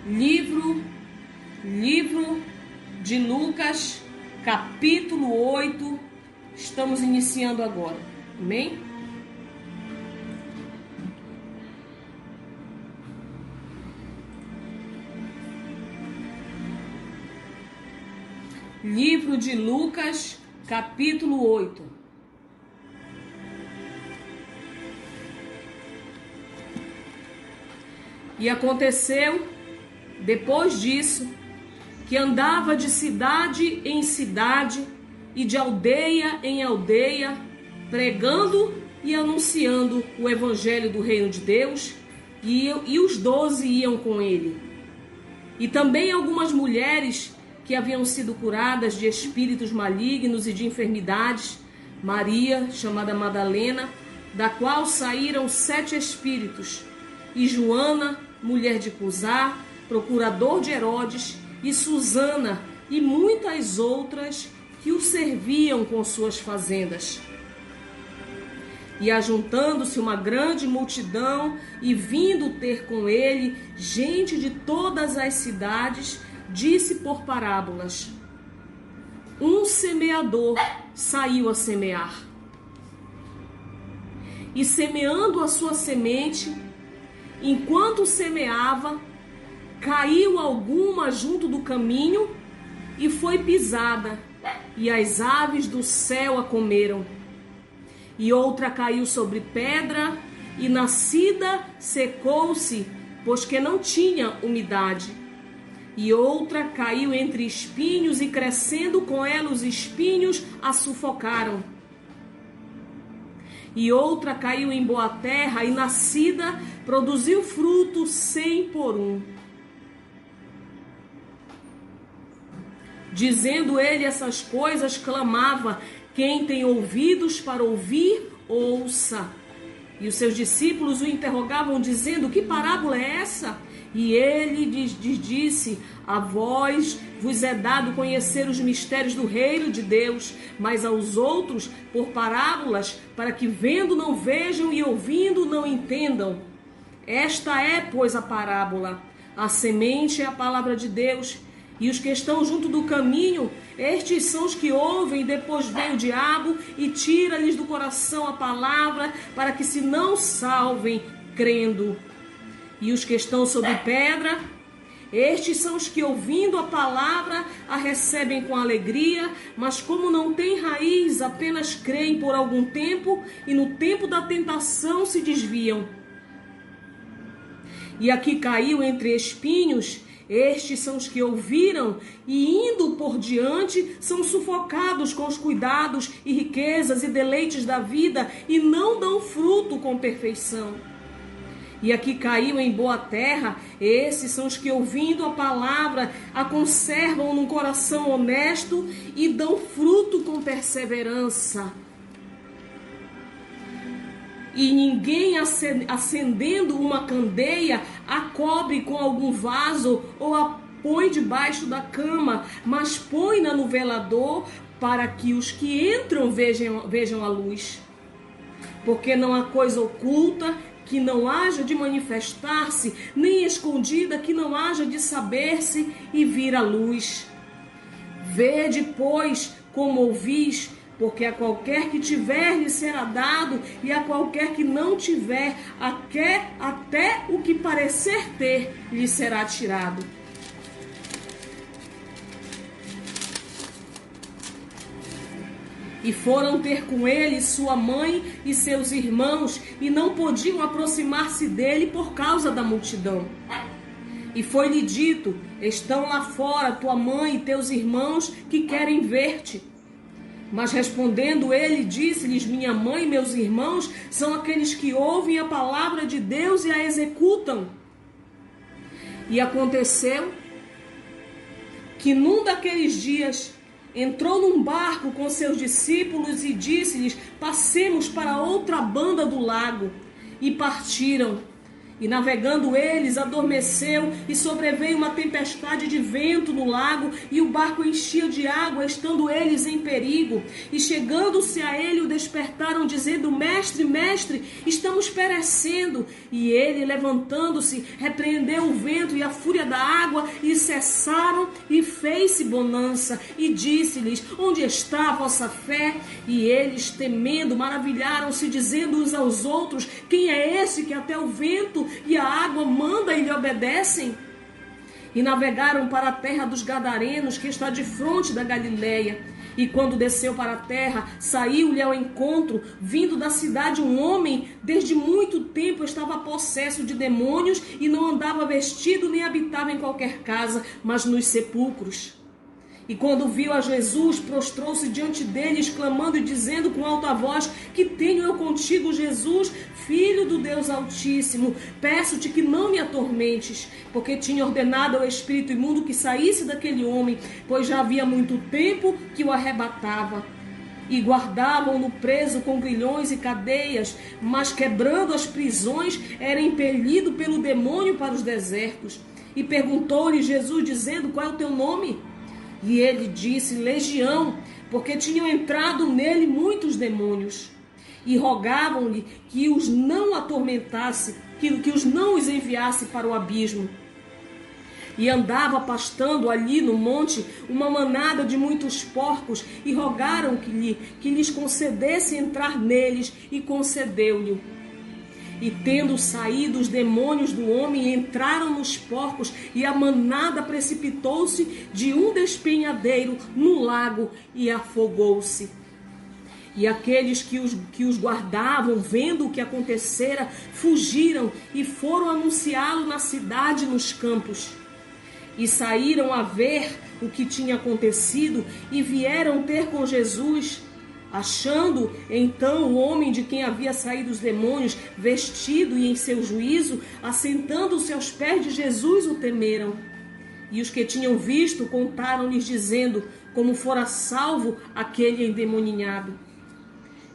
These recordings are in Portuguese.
Livro de Lucas, capítulo 8. Estamos iniciando agora. Amém? Livro de Lucas, capítulo 8. E aconteceu, depois disso, que andava de cidade em cidade e de aldeia em aldeia, pregando e anunciando o evangelho do reino de Deus, e os 12 iam com ele. E também algumas mulheres que haviam sido curadas de espíritos malignos e de enfermidades, Maria, chamada Madalena, da qual saíram 7 espíritos, e Joana, mulher de Cusá, procurador de Herodes, e Susana, e muitas outras que o serviam com suas fazendas. E ajuntando-se uma grande multidão, e vindo ter com ele gente de todas as cidades, disse por parábolas: um semeador saiu a semear. E semeando a sua semente, enquanto semeava, caiu alguma junto do caminho e foi pisada, e as aves do céu a comeram. E outra caiu sobre pedra, e nascida secou-se, pois que não tinha umidade. E outra caiu entre espinhos, e crescendo com ela os espinhos a sufocaram. E outra caiu em boa terra, e nascida produziu fruto 100 por 1. Dizendo ele essas coisas, clamava: quem tem ouvidos para ouvir, ouça. E os seus discípulos o interrogavam, dizendo: que parábola é essa? E ele disse: a vós vos é dado conhecer os mistérios do reino de Deus, mas aos outros por parábolas, para que vendo não vejam e ouvindo não entendam. Esta é, pois, a parábola. A semente é a palavra de Deus, e os que estão junto do caminho, estes são os que ouvem, e depois vem o diabo e tira-lhes do coração a palavra, para que se não salvem crendo. E os que estão sobre pedra, estes são os que, ouvindo a palavra, a recebem com alegria, mas como não têm raiz, apenas creem por algum tempo, e no tempo da tentação se desviam. E aqui caiu entre espinhos, estes são os que ouviram e, indo por diante, são sufocados com os cuidados e riquezas e deleites da vida e não dão fruto com perfeição. E aqui caiu em boa terra, esses são os que, ouvindo a palavra, a conservam num coração honesto e dão fruto com perseverança. E ninguém, acendendo uma candeia, a cobre com algum vaso ou a põe debaixo da cama, mas põe-na no velador, para que os que entram vejam a luz. Porque não há coisa oculta que não haja de manifestar-se, nem escondida que não haja de saber-se e vir à luz. Vede, pois, como ouvis, porque a qualquer que tiver lhe será dado, e a qualquer que não tiver, até o que parecer ter lhe será tirado. E foram ter com ele sua mãe e seus irmãos, e não podiam aproximar-se dele por causa da multidão. E foi-lhe dito: estão lá fora tua mãe e teus irmãos que querem ver-te. Mas respondendo ele, disse-lhes: minha mãe e meus irmãos são aqueles que ouvem a palavra de Deus e a executam. E aconteceu que num daqueles dias entrou num barco com seus discípulos e disse-lhes: passemos para outra banda do lago. E partiram. E navegando eles, adormeceu, e sobreveio uma tempestade de vento no lago, e o barco enchia de água, estando eles em perigo. E chegando-se a ele, o despertaram, dizendo: Mestre, mestre, estamos perecendo. E ele, levantando-se, repreendeu o vento e a fúria da água, e cessaram, e fez-se bonança. E disse-lhes: Onde está a vossa fé? E eles, temendo, maravilharam-se, dizendo uns aos outros: Quem é esse que até o vento e a água manda e lhe obedecem? E navegaram para a terra dos Gadarenos, que está de fronte da Galileia. E quando desceu para a terra, saiu-lhe ao encontro, vindo da cidade, um homem, desde muito tempo estava possesso de demônios, e não andava vestido, nem habitava em qualquer casa, mas nos sepulcros. E quando viu a Jesus, prostrou-se diante dele, exclamando e dizendo com alta voz: Que tenho eu contigo, Jesus, Filho do Deus Altíssimo? Peço-te que não me atormentes. Porque tinha ordenado ao espírito imundo que saísse daquele homem, pois já havia muito tempo que o arrebatava. E guardavam-no preso com grilhões e cadeias, mas quebrando as prisões, era impelido pelo demônio para os desertos. E perguntou-lhe Jesus, dizendo: Qual é o teu nome? E ele disse: Legião, porque tinham entrado nele muitos demônios. E rogavam-lhe que os não atormentasse, que os não os enviasse para o abismo. E andava pastando ali no monte uma manada de muitos porcos, e rogaram que lhes concedesse entrar neles, e concedeu-lhe. E tendo saído os demônios do homem, entraram nos porcos, e a manada precipitou-se de um despenhadeiro no lago e afogou-se. E aqueles que os guardavam, vendo o que acontecera, fugiram e foram anunciá-lo na cidade e nos campos. E saíram a ver o que tinha acontecido, e vieram ter com Jesus. Achando então o homem de quem havia saído os demônios, vestido e em seu juízo, assentando-se aos pés de Jesus, o temeram. E os que tinham visto contaram-lhes, dizendo como fora salvo aquele endemoninhado.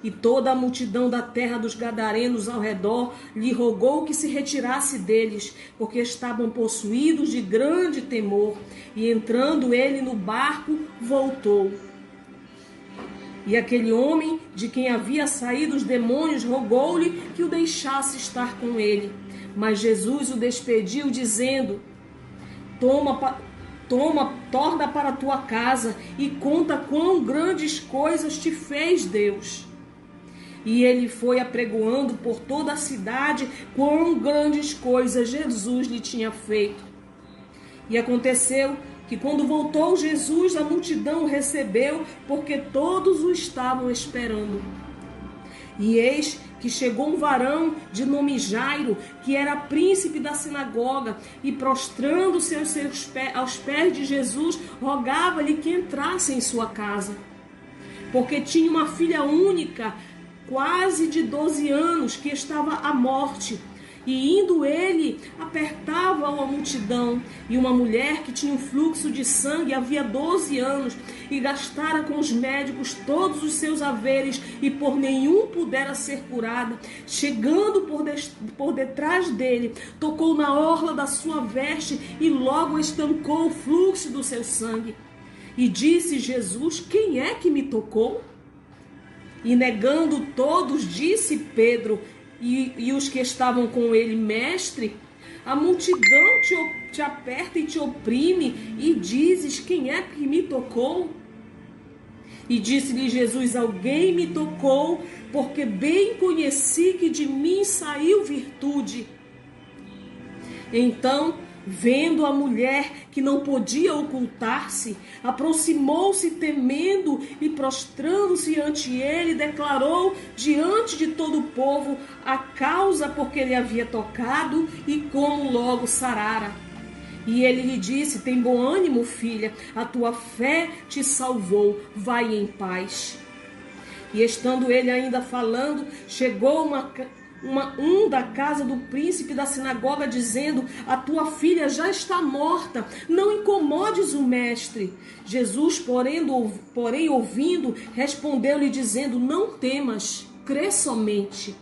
E toda a multidão da terra dos Gadarenos ao redor lhe rogou que se retirasse deles, porque estavam possuídos de grande temor. E entrando ele no barco, voltou. E aquele homem de quem havia saído os demônios rogou-lhe que o deixasse estar com ele. Mas Jesus o despediu, dizendo: torna para a tua casa e conta quão grandes coisas te fez Deus. E ele foi apregoando por toda a cidade quão grandes coisas Jesus lhe tinha feito. E aconteceu que quando voltou Jesus, a multidão o recebeu, porque todos o estavam esperando. E eis que chegou um varão de nome Jairo, que era príncipe da sinagoga, e prostrando-se aos pés de Jesus, rogava-lhe que entrasse em sua casa. Porque tinha uma filha única, quase de 12 anos, que estava à morte. E indo ele, apertava-o a multidão. E uma mulher que tinha um fluxo de sangue havia 12 anos, e gastara com os médicos todos os seus haveres, e por nenhum pudera ser curada, chegando por detrás dele, tocou na orla da sua veste, e logo estancou o fluxo do seu sangue. E disse Jesus: Quem é que me tocou? E negando todos, disse Pedro e os que estavam com ele: Mestre, a multidão te aperta e te oprime, e dizes: Quem é que me tocou? E disse-lhe Jesus: Alguém me tocou, porque bem conheci que de mim saiu virtude. Então, vendo a mulher que não podia ocultar-se, aproximou-se temendo, e prostrando-se ante ele, declarou diante de todo o povo a causa por que ele havia tocado e como logo sarara. E ele lhe disse: Tem bom ânimo, filha, a tua fé te salvou, vai em paz. E estando ele ainda falando, chegou um da casa do príncipe da sinagoga, dizendo: A tua filha já está morta, não incomodes o mestre. Jesus, porém ouvindo, respondeu-lhe dizendo: Não temas, crê somente.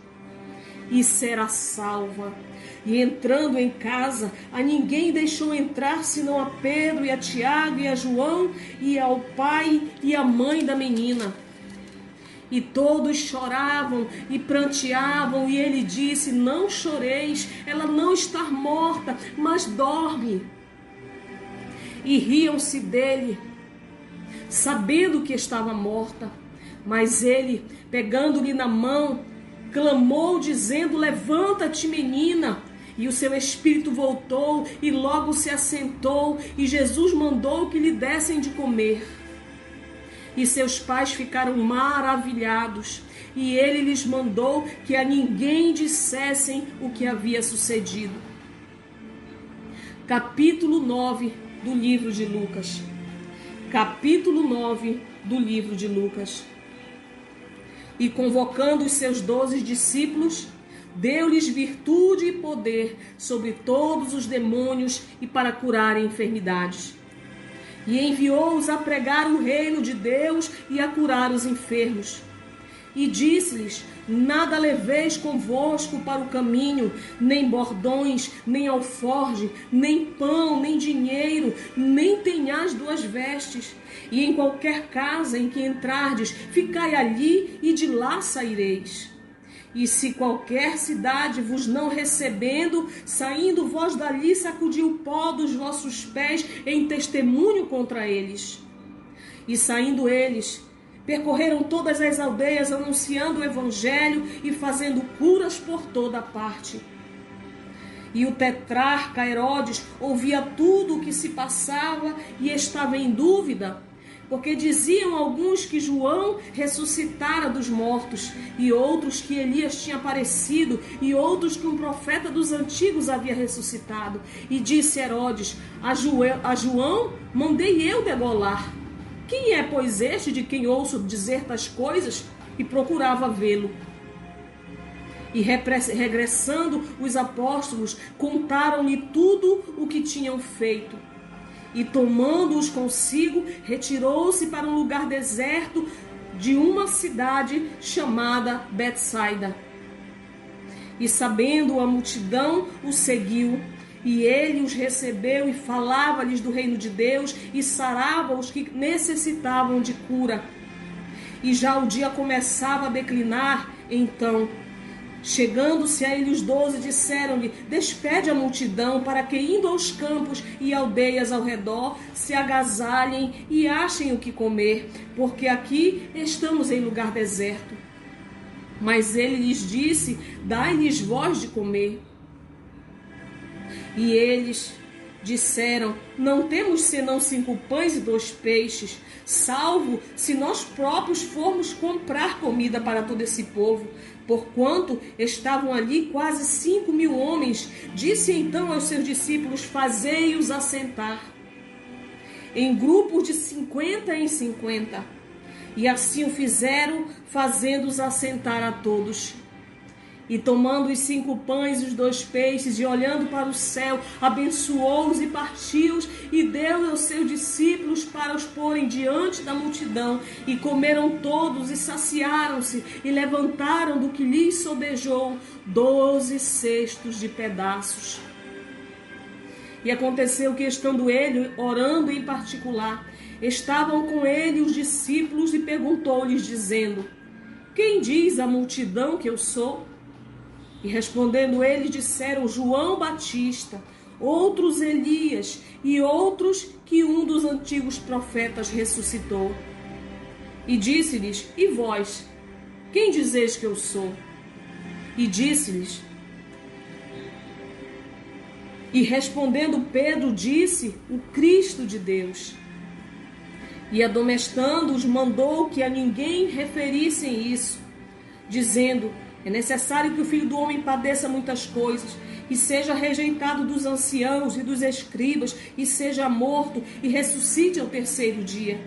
e será salva. E entrando em casa, a ninguém deixou entrar, senão a Pedro e a Tiago e a João e ao pai e à mãe da menina. E todos choravam e pranteavam, e ele disse: não choreis, ela não está morta, mas dorme. E riam-se dele, sabendo que estava morta. Mas ele, pegando-lhe na mão, clamou, dizendo: levanta-te, menina. E o seu espírito voltou, e logo se assentou, e Jesus mandou que lhe dessem de comer. E seus pais ficaram maravilhados, e ele lhes mandou que a ninguém dissessem o que havia sucedido. Capítulo 9 do livro de Lucas. Capítulo 9 do livro de Lucas. E convocando os seus 12 discípulos, deu-lhes virtude e poder sobre todos os demônios e para curarem enfermidades. E enviou-os a pregar o reino de Deus e a curar os enfermos. E disse-lhes: nada leveis convosco para o caminho, nem bordões, nem alforge, nem pão, nem dinheiro, nem tenhais 2 vestes. E em qualquer casa em que entrardes, ficai ali e de lá saireis. E se qualquer cidade vos não recebendo, saindo vós dali, sacudi o pó dos vossos pés em testemunho contra eles. E saindo eles, percorreram todas as aldeias, anunciando o evangelho e fazendo curas por toda parte. E o tetrarca Herodes ouvia tudo o que se passava e estava em dúvida, porque diziam alguns que João ressuscitara dos mortos, e outros que Elias tinha aparecido, e outros que um profeta dos antigos havia ressuscitado. E disse Herodes: a João mandei eu degolar. Quem é, pois, este de quem ouço dizer tais coisas? E procurava vê-lo. E regressando os apóstolos, contaram-lhe tudo o que tinham feito. E tomando-os consigo, retirou-se para um lugar deserto de uma cidade chamada Betsaida. E sabendo a multidão, o seguiu. E ele os recebeu e falava-lhes do reino de Deus e sarava os que necessitavam de cura. E já o dia começava a declinar, então, chegando-se a ele os 12, disseram-lhe: despede a multidão, para que, indo aos campos e aldeias ao redor, se agasalhem e achem o que comer, porque aqui estamos em lugar deserto. Mas ele lhes disse: dai-lhes vós de comer. E eles disseram: não temos senão 5 pães e 2 peixes, salvo se nós próprios formos comprar comida para todo esse povo. Porquanto estavam ali quase 5.000 homens. Disse então aos seus discípulos: fazei-os assentar em grupos de 50 em 50. E assim o fizeram, fazendo-os assentar a todos. E tomando os 5 pães e os 2 peixes, e olhando para o céu, abençoou-os e partiu-os, e deu aos seus discípulos para os porem diante da multidão. E comeram todos, e saciaram-se, e levantaram do que lhes sobejou 12 cestos de pedaços. E aconteceu que, estando ele orando em particular, estavam com ele os discípulos, e perguntou-lhes, dizendo: quem diz a multidão que eu sou? E respondendo eles, disseram: João Batista, outros Elias, e outros que um dos antigos profetas ressuscitou. E disse-lhes: e vós, quem dizeis que eu sou? E disse-lhes: e respondendo Pedro, disse: o Cristo de Deus. E admoestando-os, mandou que a ninguém referissem isso, dizendo: é necessário que o Filho do Homem padeça muitas coisas, e seja rejeitado dos anciãos e dos escribas, e seja morto, e ressuscite ao 3º dia.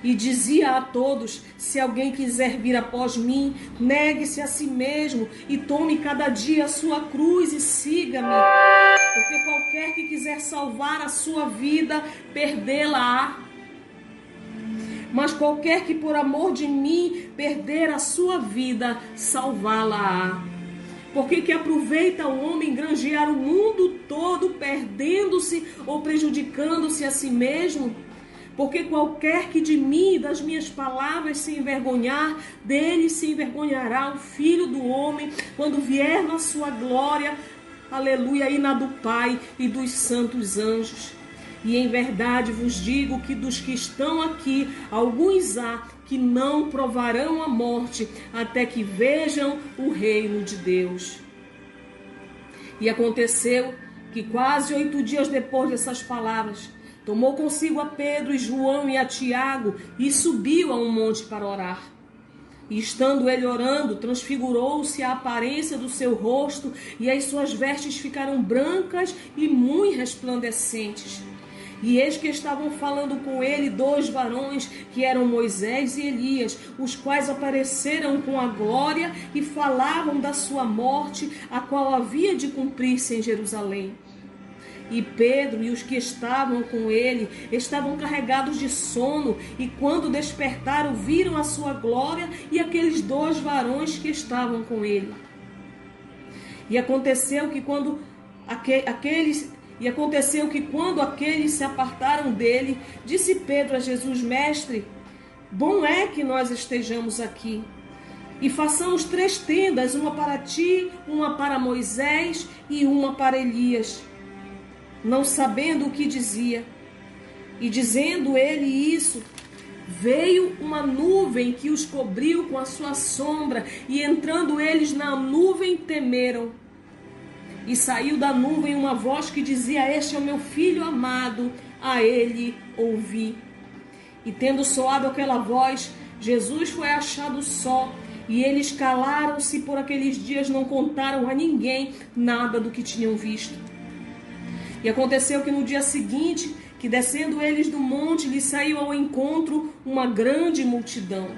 E dizia a todos: se alguém quiser vir após mim, negue-se a si mesmo, e tome cada dia a sua cruz, e siga-me. Porque qualquer que quiser salvar a sua vida, perdê-la-á. Mas qualquer que por amor de mim perder a sua vida, salvá-la-á. Porque que aproveita o homem granjear o mundo todo, perdendo-se ou prejudicando-se a si mesmo? Porque qualquer que de mim e das minhas palavras se envergonhar, dele se envergonhará o Filho do Homem, quando vier na sua glória, aleluia, e na do Pai e dos santos anjos. E em verdade vos digo que dos que estão aqui, alguns há que não provarão a morte, até que vejam o reino de Deus. E aconteceu que quase 8 dias depois dessas palavras, tomou consigo a Pedro e João e a Tiago e subiu a um monte para orar. E estando ele orando, transfigurou-se a aparência do seu rosto e as suas vestes ficaram brancas e muito resplandecentes. E eis que estavam falando com ele 2 varões, que eram Moisés e Elias, os quais apareceram com a glória e falavam da sua morte, a qual havia de cumprir-se em Jerusalém. E Pedro e os que estavam com ele estavam carregados de sono, e quando despertaram, viram a sua glória e aqueles 2 varões que estavam com ele. E aconteceu que quando aqueles se apartaram dele, disse Pedro a Jesus: Mestre, bom é que nós estejamos aqui. E façamos 3 tendas, uma para ti, uma para Moisés e uma para Elias. Não sabendo o que dizia. E dizendo ele isso, veio uma nuvem que os cobriu com a sua sombra, e entrando eles na nuvem, temeram. E saiu da nuvem uma voz que dizia: Este é o meu filho amado, a ele ouvi. E tendo soado aquela voz, Jesus foi achado só, e eles calaram-se. Por aqueles dias não contaram a ninguém nada do que tinham visto. E aconteceu que no dia seguinte, que descendo eles do monte, lhe saiu ao encontro uma grande multidão.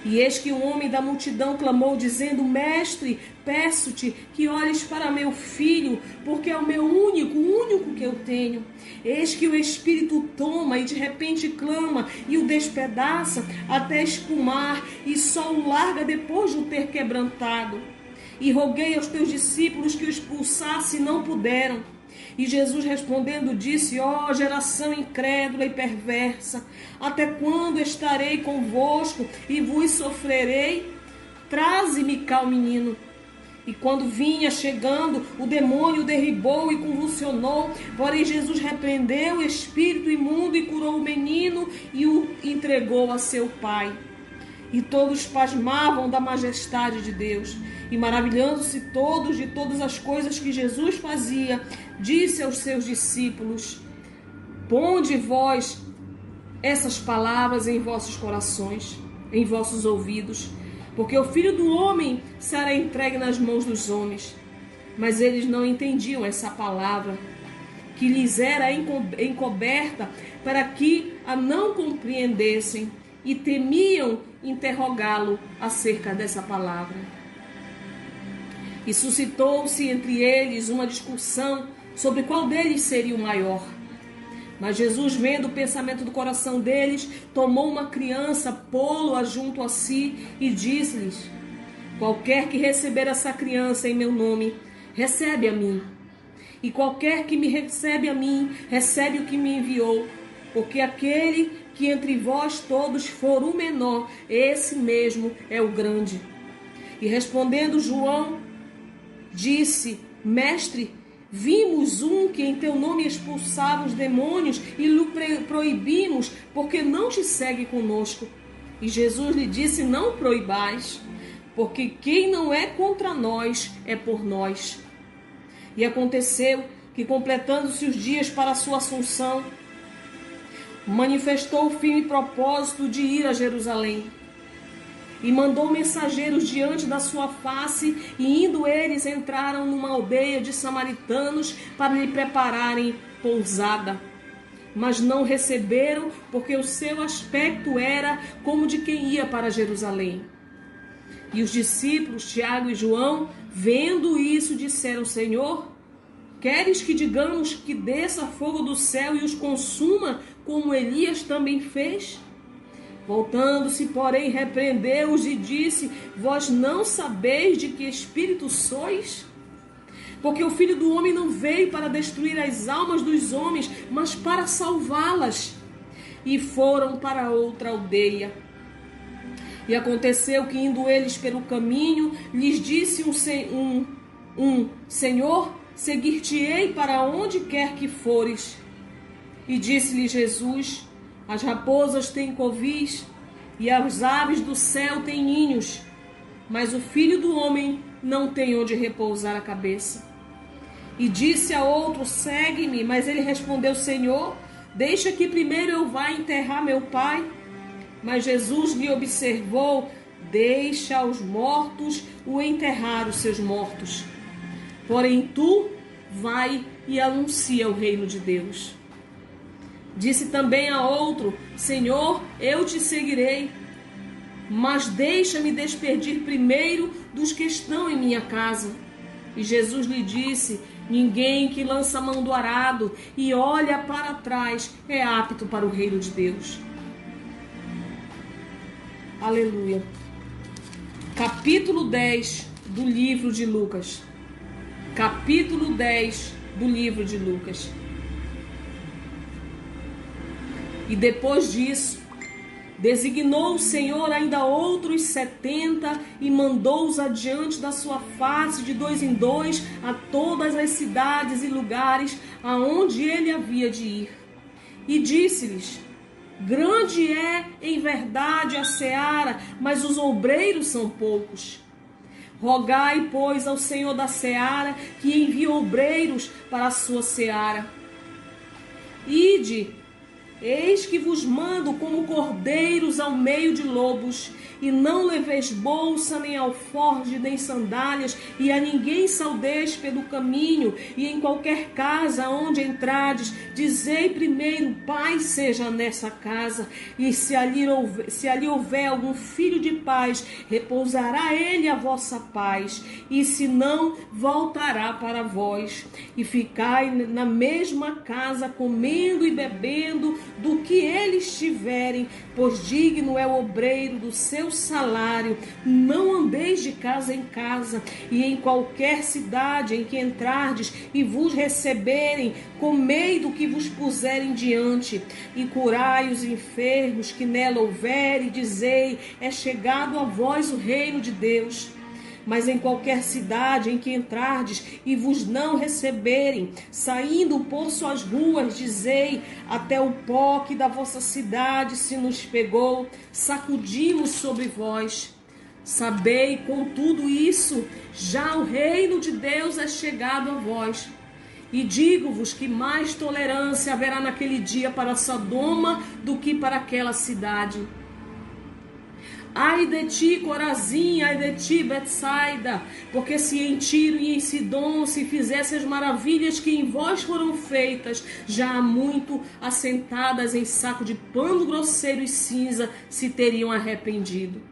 E eis que um homem da multidão clamou, dizendo: Mestre, peço-te que olhes para meu filho, porque é o meu o único que eu tenho. Eis que o espírito toma e de repente clama e o despedaça até espumar, e só o larga depois de o ter quebrantado. E roguei aos teus discípulos que o expulsasse, e não puderam. E Jesus respondendo disse: Ó geração incrédula e perversa, até quando estarei convosco e vos sofrerei? Traze-me cá o menino. E quando vinha chegando, o demônio o derribou e convulsionou. Porém Jesus repreendeu o espírito imundo e curou o menino e o entregou a seu pai. E todos pasmavam da majestade de Deus. E maravilhando-se todos de todas as coisas que Jesus fazia, disse aos seus discípulos: Ponde vós essas palavras em vossos corações, em vossos ouvidos, porque o Filho do Homem será entregue nas mãos dos homens. Mas eles não entendiam essa palavra, que lhes era encoberta, para que a não compreendessem, e temiam interrogá-lo acerca dessa palavra. E suscitou-se entre eles uma discussão sobre qual deles seria o maior. Mas Jesus, vendo o pensamento do coração deles, tomou uma criança, pô-la junto a si e disse-lhes: Qualquer que receber essa criança em meu nome, recebe a mim. E qualquer que me recebe a mim, recebe o que me enviou. Porque aquele que entre vós todos for o menor, esse mesmo é o grande. E respondendo João, disse: Mestre, vimos um que em teu nome expulsava os demônios e lhe proibimos, porque não te segue conosco. E Jesus lhe disse: Não proibais, porque quem não é contra nós é por nós. E aconteceu que, completando-se os dias para a sua assunção, manifestou o firme propósito de ir a Jerusalém. E mandou mensageiros diante da sua face, e indo eles entraram numa aldeia de samaritanos para lhe prepararem pousada. Mas não receberam, porque o seu aspecto era como de quem ia para Jerusalém. E os discípulos, Tiago e João, vendo isso, disseram: Senhor, queres que digamos que desça fogo do céu e os consuma, como Elias também fez? Voltando-se, porém, repreendeu-os e disse: vós não sabeis de que espírito sois? Porque o Filho do Homem não veio para destruir as almas dos homens, mas para salvá-las. E foram para outra aldeia. E aconteceu que, indo eles pelo caminho, lhes disse um Senhor, seguir-te-ei para onde quer que fores. E disse-lhe Jesus: as raposas têm covis e as aves do céu têm ninhos, mas o Filho do Homem não tem onde repousar a cabeça. E disse a outro: segue-me. Mas ele respondeu: Senhor, deixa que primeiro eu vá enterrar meu pai. Mas Jesus lhe observou: deixa aos mortos o enterrar os seus mortos. Porém tu vai e anuncia o reino de Deus. Disse também a outro: Senhor, eu te seguirei, mas deixa-me despedir primeiro dos que estão em minha casa. E Jesus lhe disse: ninguém que lança a mão do arado e olha para trás é apto para o reino de Deus. Aleluia. Capítulo 10 do livro de Lucas. Capítulo 10 do livro de Lucas. E depois disso, designou o Senhor ainda outros 70 e mandou-os adiante da sua face de 2 em 2 a todas as cidades e lugares aonde ele havia de ir. E disse-lhes: grande é em verdade a seara, mas os obreiros são poucos. Rogai, pois, ao Senhor da seara que envie obreiros para a sua seara. Ide, eis que vos mando como cordeiros ao meio de lobos, e não leveis bolsa, nem alforje, nem sandálias, e a ninguém saudeis pelo caminho, e em qualquer casa onde entrardes, dizei primeiro: paz seja nessa casa, e se ali houver algum filho de paz, repousará ele a vossa paz, e se não, voltará para vós, e ficai na mesma casa, comendo e bebendo do que eles tiverem, pois digno é o obreiro do seu salário. Não andeis de casa em casa, e em qualquer cidade em que entrardes e vos receberem, comei do que vos puserem diante, e curai os enfermos que nela houver, e dizei: é chegado a vós o reino de Deus. Mas em qualquer cidade em que entrardes e vos não receberem, saindo por suas ruas, dizei: até o pó que da vossa cidade se nos pegou, sacudimos sobre vós. Sabei, com tudo isso, já o reino de Deus é chegado a vós. E digo-vos que mais tolerância haverá naquele dia para Sodoma do que para aquela cidade. Ai de ti, Corazim, ai de ti, Betsaida, porque se em Tiro e em Sidom se fizessem as maravilhas que em vós foram feitas, já há muito assentadas em saco de pano grosseiro e cinza se teriam arrependido.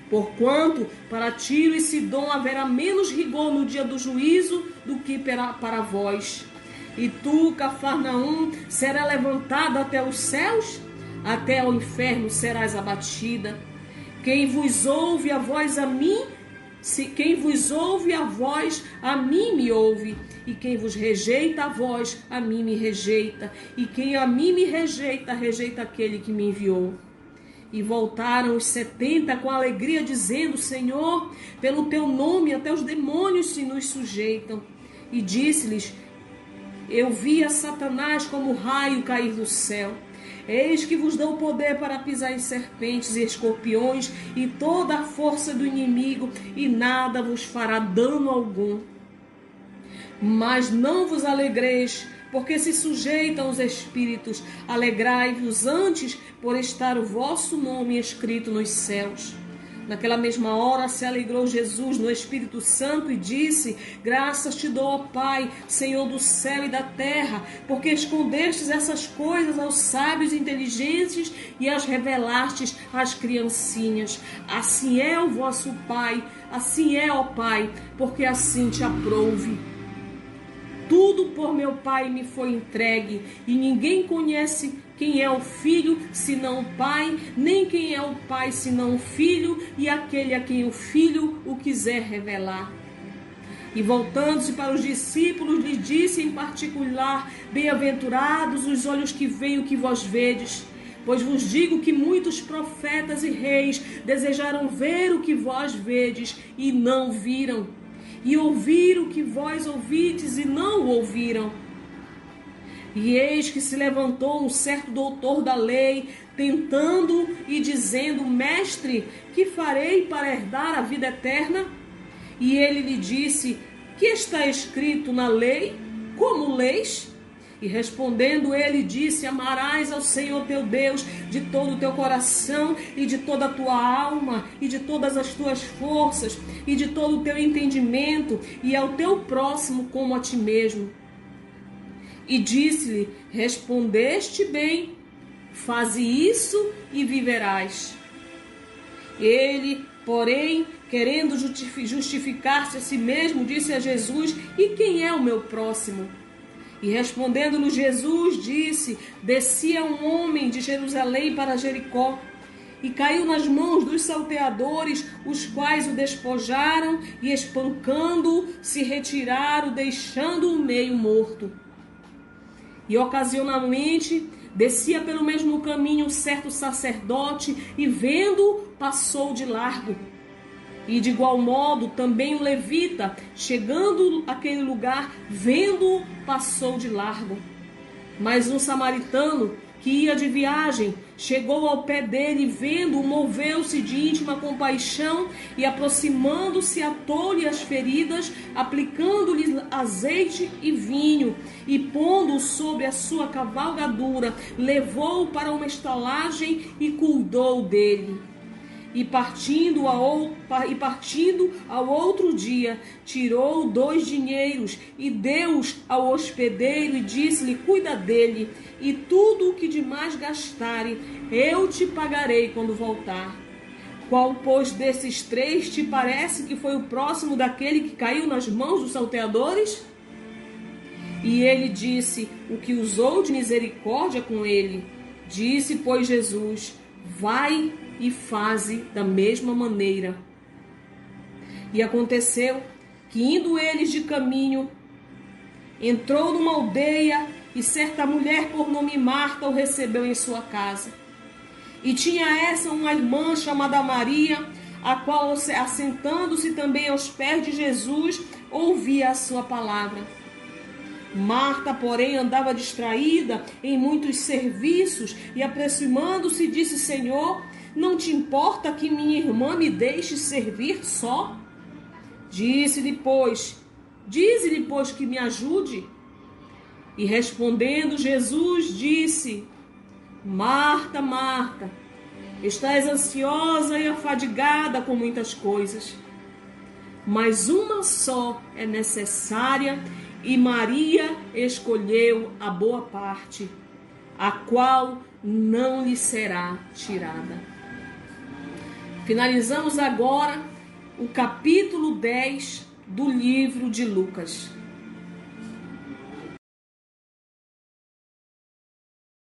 Porquanto para Tiro e Sidom haverá menos rigor no dia do juízo do que para vós. E tu, Cafarnaum, será levantada até os céus? Até ao inferno serás abatida. Quem vos ouve a voz a mim, quem vos ouve a voz a mim me ouve, e quem vos rejeita a voz a mim me rejeita, e quem a mim me rejeita, rejeita aquele que me enviou. E voltaram os 70 com alegria, dizendo: Senhor, pelo teu nome até os demônios se nos sujeitam. E disse-lhes: eu vi a Satanás como raio cair do céu. Eis que vos dou poder para pisar em serpentes e escorpiões e toda a força do inimigo, e nada vos fará dano algum. Mas não vos alegreis, porque se sujeitam os espíritos. Alegrai-vos antes por estar o vosso nome escrito nos céus. Naquela mesma hora se alegrou Jesus no Espírito Santo e disse: graças te dou, ó Pai, Senhor do céu e da terra, porque escondestes essas coisas aos sábios e inteligentes e as revelastes às criancinhas. Assim é o vosso Pai, assim é, ó Pai, porque assim te aprouve. Tudo por meu Pai me foi entregue, e ninguém conhece quem é o filho senão o pai, nem quem é o pai senão o filho, e aquele a quem o filho o quiser revelar. E voltando-se para os discípulos, lhe disse em particular: bem-aventurados os olhos que veem o que vós vedes, pois vos digo que muitos profetas e reis desejaram ver o que vós vedes e não viram, e ouvir o que vós ouvides e não o ouviram. E eis que se levantou um certo doutor da lei, tentando e dizendo: Mestre, que farei para herdar a vida eterna? E ele lhe disse: que está escrito na lei? Como leis? E respondendo ele disse: amarás ao Senhor teu Deus de todo o teu coração e de toda a tua alma e de todas as tuas forças e de todo o teu entendimento, e ao teu próximo como a ti mesmo. E disse-lhe: respondeste bem, faze isso e viverás. Ele, porém, querendo justificar-se a si mesmo, disse a Jesus: e quem é o meu próximo? E respondendo-lhe Jesus, disse: descia um homem de Jerusalém para Jericó, e caiu nas mãos dos salteadores, os quais o despojaram e, espancando-o, se retiraram, deixando-o meio morto. E ocasionalmente descia pelo mesmo caminho um certo sacerdote, e vendo-o, passou de largo. E de igual modo também o levita, chegando àquele lugar, vendo-o, passou de largo. Mas um samaritano que ia de viagem chegou ao pé dele, vendo-o, moveu-se de íntima compaixão e, aproximando-se, atou-lhe as feridas, aplicando-lhe azeite e vinho, e pondo-o sobre a sua cavalgadura, levou-o para uma estalagem e cuidou dele. E partindo ao outro dia, tirou 2 dinheiros e deu-os ao hospedeiro e disse-lhe: cuida dele, e tudo o que demais gastare, eu te pagarei quando voltar. Qual, pois, desses 3 te parece que foi o próximo daquele que caiu nas mãos dos salteadores? E ele disse: o que usou de misericórdia com ele. Disse, pois, Jesus: vai e faze da mesma maneira. E aconteceu que, indo eles de caminho, entrou numa aldeia, e certa mulher por nome Marta o recebeu em sua casa. E tinha essa uma irmã chamada Maria, a qual, assentando-se também aos pés de Jesus, ouvia a sua palavra. Marta, porém, andava distraída em muitos serviços, e aproximando-se disse: Senhor, não te importa que minha irmã me deixe servir só? Dize-lhe, pois, que me ajude. E respondendo Jesus disse: Marta, Marta, estás ansiosa e afadigada com muitas coisas, mas uma só é necessária, e Maria escolheu a boa parte, a qual não lhe será tirada. Finalizamos agora o capítulo 10 do livro de Lucas.